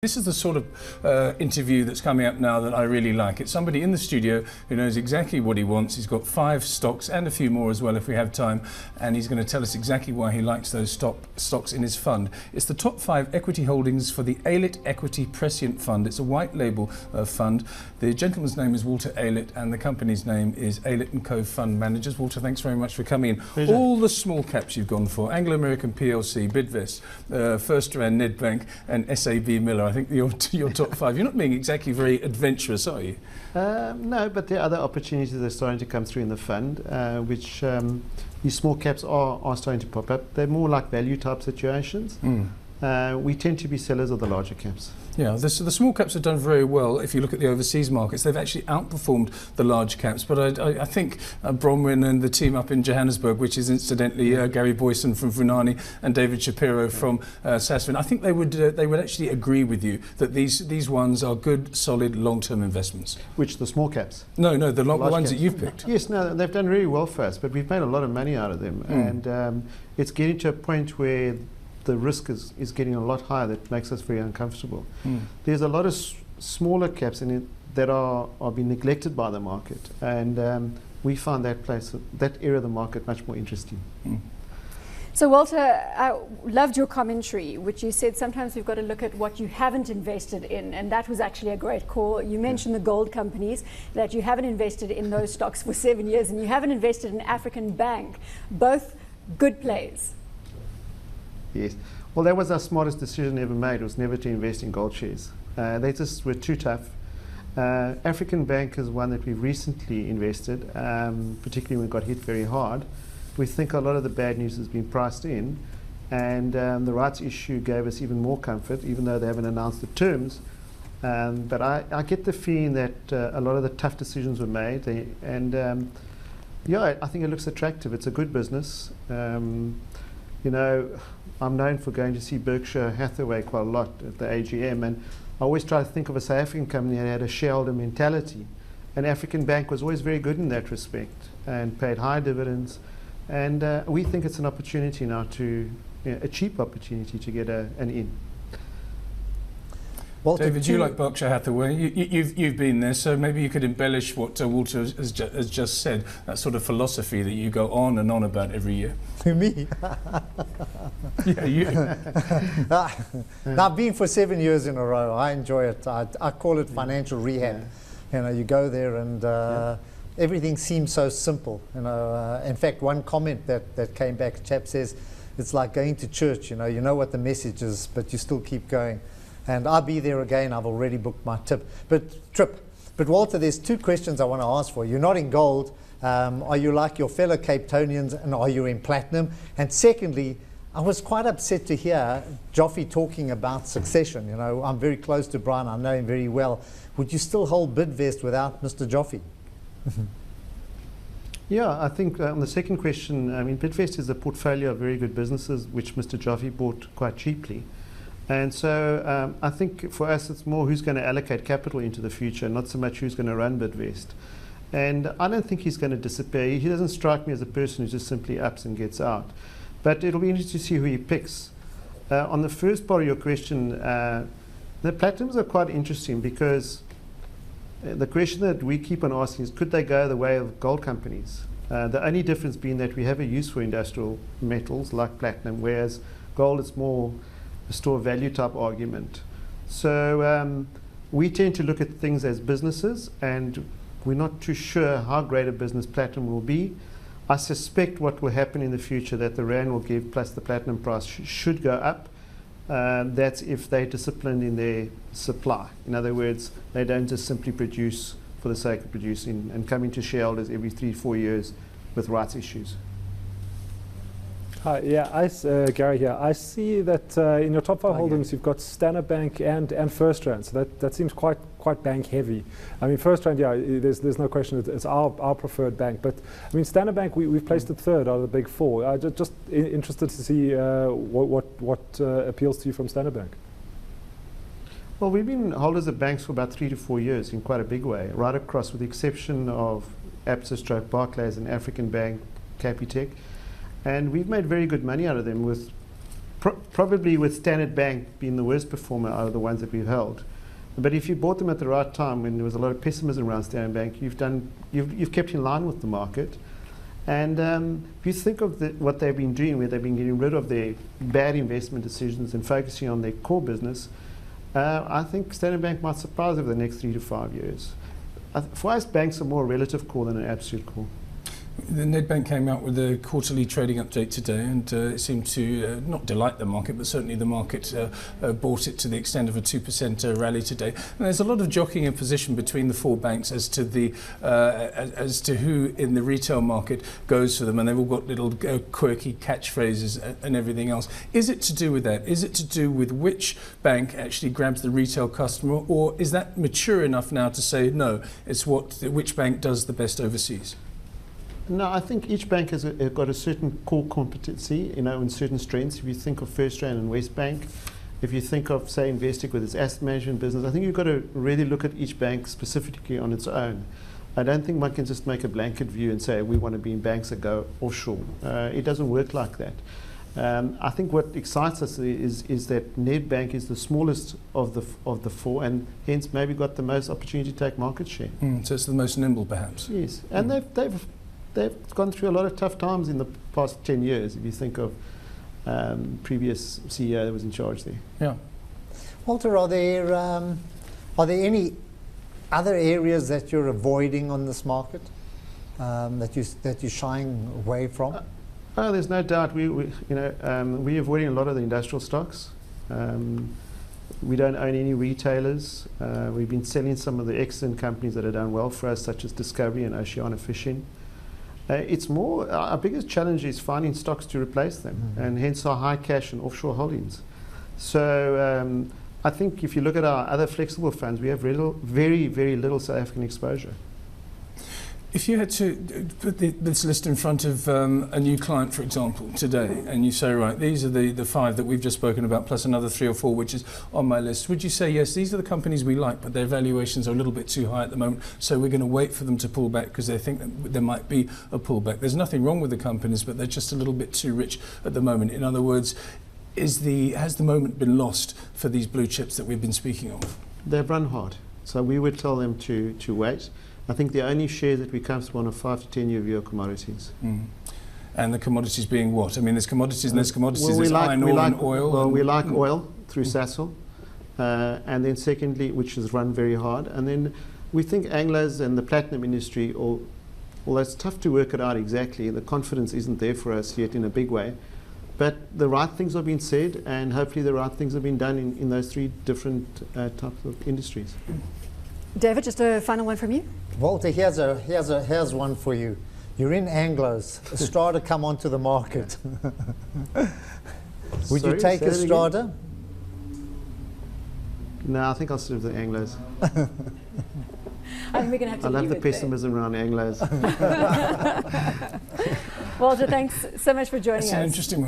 This is the sort of interview that's coming up now that I really like. It's somebody in the studio who knows exactly what he wants. He's got 5 stocks and a few more as well if we have time, and he's going to tell us exactly why he likes those stocks in his fund. It's the top 5 equity holdings for the Aylett Equity Prescient Fund. It's a white label fund. The gentleman's name is Walter Aylett and the company's name is Aylett & Co Fund Managers. Walter, thanks very much for coming in. Pleasure. All the small caps you've gone for: Anglo American PLC, Bidvest, First Rand, Nedbank and SAB Miller. I think your top 5. You're not being exactly very adventurous, are you? No, but there are other opportunities that are starting to come through in the fund, which these small caps are starting to pop up. They're more like value type situations. We tend to be sellers of the larger caps. Yeah, the small caps have done very well. If you look at the overseas markets, they've actually outperformed the large caps. But I think Bronwyn and the team up in Johannesburg, which is incidentally Gary Boyson from Vunani and David Shapiro from Sasfin, I think they would actually agree with you that these ones are good, solid, long-term investments. Which, the small caps? No, the ones caps that you've picked. Yes, no, they've done really well for us, but we've made a lot of money out of them, and it's getting to a point where the risk is getting a lot higher. That makes us very uncomfortable. There's a lot of smaller caps in it that are being neglected by the market, and we find that area of the market much more interesting. So Walter, I loved your commentary, which you said sometimes we've got to look at what you haven't invested in, and that was actually a great call. You mentioned the gold companies, that you haven't invested in those stocks for 7 years, and you haven't invested in African Bank. Both good plays. Yes. Well, that was our smartest decision ever made, was never to invest in gold shares. They just were too tough. African Bank is one that we've recently invested, particularly when it got hit very hard. We think a lot of the bad news has been priced in, and the rights issue gave us even more comfort, even though they haven't announced the terms. But I get the feeling that a lot of the tough decisions were made, yeah, I think it looks attractive. It's a good business. You know, I'm known for going to see Berkshire Hathaway quite a lot at the AGM, and I always try to think of a South African company that had a shareholder mentality. And African Bank was always very good in that respect and paid high dividends. And we think it's an opportunity now a cheap opportunity to get an in. Walter, David, you like Berkshire Hathaway. You've been there, so maybe you could embellish what Walter has just said, that sort of philosophy that you go on and on about every year. Me? Yeah, you. Now, I've been for 7 years in a row. I enjoy it. I call it financial rehab. You know, you go there and everything seems so simple. You know, in fact, one comment that came back, a chap says, it's like going to church. You know what the message is, but you still keep going. And I'll be there again. I've already booked my trip. But Walter, there's 2 questions I want to ask for. You're not in gold. Are you like your fellow Cape Townians, and are you in platinum? And secondly, I was quite upset to hear Joffy talking about succession. You know, I'm very close to Brian. I know him very well. Would you still hold Bidvest without Mr. Joffy? Yeah, I think on the second question, I mean, Bidvest is a portfolio of very good businesses which Mr. Joffy bought quite cheaply. And so I think for us it's more who's going to allocate capital into the future, not so much who's going to run Bidvest. And I don't think he's going to disappear. He doesn't strike me as a person who just simply ups and gets out. But it'll be interesting to see who he picks. On the first part of your question, the platinums are quite interesting because the question that we keep on asking is, could they go the way of gold companies? The only difference being that we have a use for industrial metals like platinum, whereas gold is more a store value type argument. So we tend to look at things as businesses, and we're not too sure how great a business platinum will be. I suspect what will happen in the future, that the rand will give plus the platinum price should go up. That's if they're disciplined in their supply. In other words, they don't just simply produce for the sake of producing and coming to shareholders every 3-4 years with rights issues. Hi, yeah, Gary here. I see that in your top 5 holdings you've got Standard Bank and First Rand, so that seems quite bank heavy. I mean, First Rand, yeah, there's no question it's our preferred bank, but I mean, Standard Bank we've placed it 3rd out of the big 4. Just interested to see what appeals to you from Standard Bank. Well, we've been holders of banks for about 3 to 4 years in quite a big way, right across, with the exception of Absa, Barclays and African Bank, Capitec. And we've made very good money out of them with probably with Standard Bank being the worst performer out of the ones that we've held. But if you bought them at the right time when there was a lot of pessimism around Standard Bank, you've kept in line with the market. And if you think of what they've been doing, where they've been getting rid of their bad investment decisions and focusing on their core business, I think Standard Bank might surprise over the next 3 to 5 years. For us, banks are more a relative call than an absolute call. The Nedbank came out with a quarterly trading update today, and it seemed to not delight the market, but certainly the market bought it to the extent of a 2% rally today. And there's a lot of jockeying in position between the four banks as to who in the retail market goes for them, and they've all got little quirky catchphrases and everything else. Is it to do with that? Is it to do with which bank actually grabs the retail customer, or is that mature enough now to say no? It's which bank does the best overseas? No, I think each bank has got a certain core competency, and certain strengths. If you think of FirstRand and Westbank, if you think of, say, Investec with its asset management business, I think you've got to really look at each bank specifically on its own. I don't think one can just make a blanket view and say we want to be in banks that go offshore. It doesn't work like that. I think what excites us is that Nedbank is the smallest of the four, and hence maybe got the most opportunity to take market share. So it's the most nimble, perhaps. Yes, and they've gone through a lot of tough times in the past 10 years, if you think of previous CEO that was in charge there. Yeah. Walter, are there any other areas that you're avoiding on this market, that you're shying away from? Oh, there's no doubt. We're avoiding a lot of the industrial stocks. We don't own any retailers. We've been selling some of the excellent companies that have done well for us, such as Discovery and Oceana Fishing. It's more, our biggest challenge is finding stocks to replace them, and hence our high cash and offshore holdings. So I think if you look at our other flexible funds, we have very, very little South African exposure. If you had to put this list in front of a new client, for example, today, and you say, right, these are the 5 that we've just spoken about, plus another 3 or 4 which is on my list, would you say, yes, these are the companies we like, but their valuations are a little bit too high at the moment, so we're going to wait for them to pull back because they think that there might be a pullback? There's nothing wrong with the companies, but they're just a little bit too rich at the moment. In other words, has the moment been lost for these blue chips that we've been speaking of? They've run hard, so we would tell them to wait. I think the only shares that we comfortable on are 5 to 10 year view commodities. And the commodities being what? I mean, there's commodities and there's commodities. Well, there's iron ore and oil. Well, we like oil through Sasol. And then secondly, which has run very hard. And then we think Anglos and the platinum industry, although it's tough to work it out exactly, the confidence isn't there for us yet in a big way. But the right things are being said, and hopefully the right things have been done in those 3 different types of industries. David, just a final one from you. Walter, here's one for you. You're in Anglos. Strata come onto the market. Would you take a Strata? No, I think I'll stick with the Anglos. I think we're going to have to I love leave the it there. pessimism around Anglos. Walter, thanks so much for joining us. That's an interesting one.